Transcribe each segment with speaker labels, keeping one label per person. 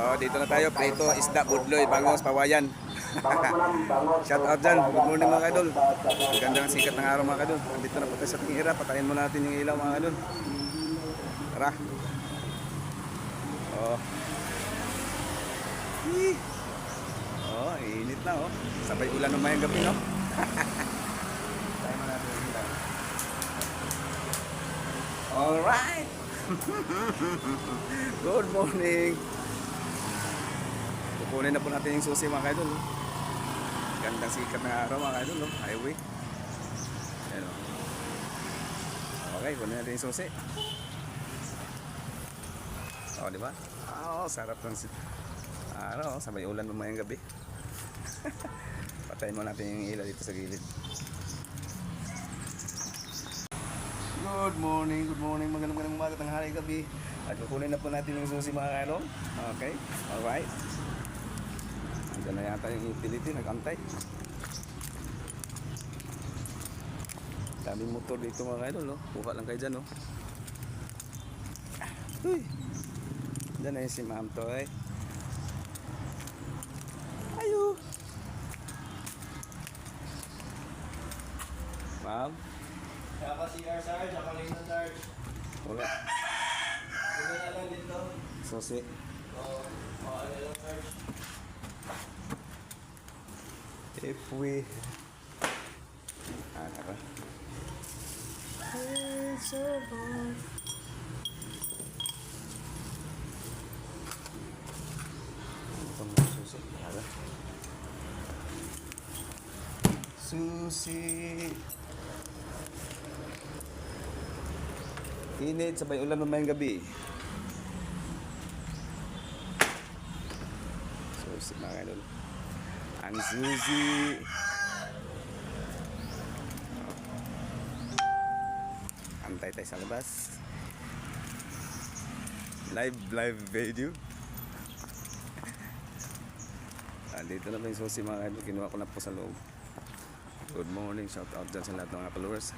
Speaker 1: Oh, dito na tayo. Prito, isda, budloy, bangos, pawayan. Shout out dyan. Good morning mga kadol. Ang ganda ng sikat ng araw mga kadol. Nandito na po tayo sa tingira. Patayin mo natin yung ilaw mga kadol. Tara. Oh. Oh, init na oh. Sabay ulan ng mayang gabi no. Patayin mo natin yung ilaw. Alright. Good morning. Kukunin na po natin yung susi mga kaidol. Gandang sikat ng araw mga kaidol. Highway. Ayan o. Okay, kunin natin yung susi. O, diba? Oo, sarap ng araw. Sabay ulan mamayang gabi. Patayin mo natin yung ilaw dito sa gilid. Good morning, magandang umaga, tanghali, gabi. At kukunin na po natin yung susi mga kaidol. Okay, alright. Diyan na yata yung utility, nag-antay. Daming motor dito mga kaidol, no? Buka lang kayo dyan, no? Uy! Diyan na yung si Ma'am Toy. Ayo! Ma'am?
Speaker 2: Kaya pa CR Sarge, ako lang na Sarge.
Speaker 1: Wala.
Speaker 2: Sige na lang dito.
Speaker 1: Susi.
Speaker 2: Oo, ano lang Sarge.
Speaker 1: If we... Tara.
Speaker 3: It's over.
Speaker 1: Itong susi. Tara. Susi. Init, sabay ulan mamayang gabi. Susi mga kaidol. Ang susi. Antay tayo sa labas. Live video. Dito na ba yung susi mga kaidol. Kinuha ko na po sa loob. Good morning, shout out dyan sa lahat ng mga followers.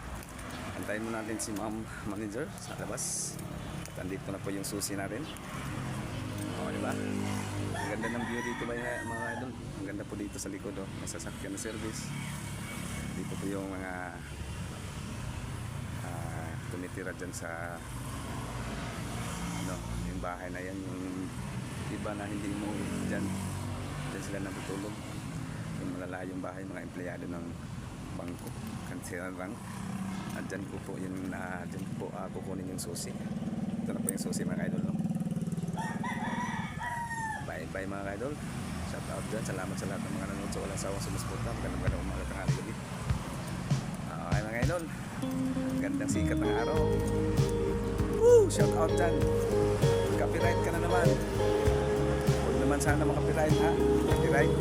Speaker 1: Antayin mo natin si Ma'am Manager sa labas. At andito na po yung susi natin. O, diba? Ang ganda ng view dito ba mga idol? Ang ganda po dito sa likod, oh. May sasakyan na service. Dito po yung mga tumitira dyan sa yung bahay na yan, yung iba na hindi mo dyan sila natutulog. Yung malalayong bahay, mga empleyado ng bangko, kansiran rank. At dyan ko po yung dyan po kukunin yung susi. Ito na po yung susi mga idol, no? Bye mga idol. Shout out dyan. Salamat sa lahat ng mga nanonood sa walang sawang sumusuporta. Magandang umaga, tanghali, gabi. Okay mga idol. Gandang sikat ng araw. Woo! Shout out dyan. Copyright ka na naman. Huwag naman sana makapiright ha. Copyright.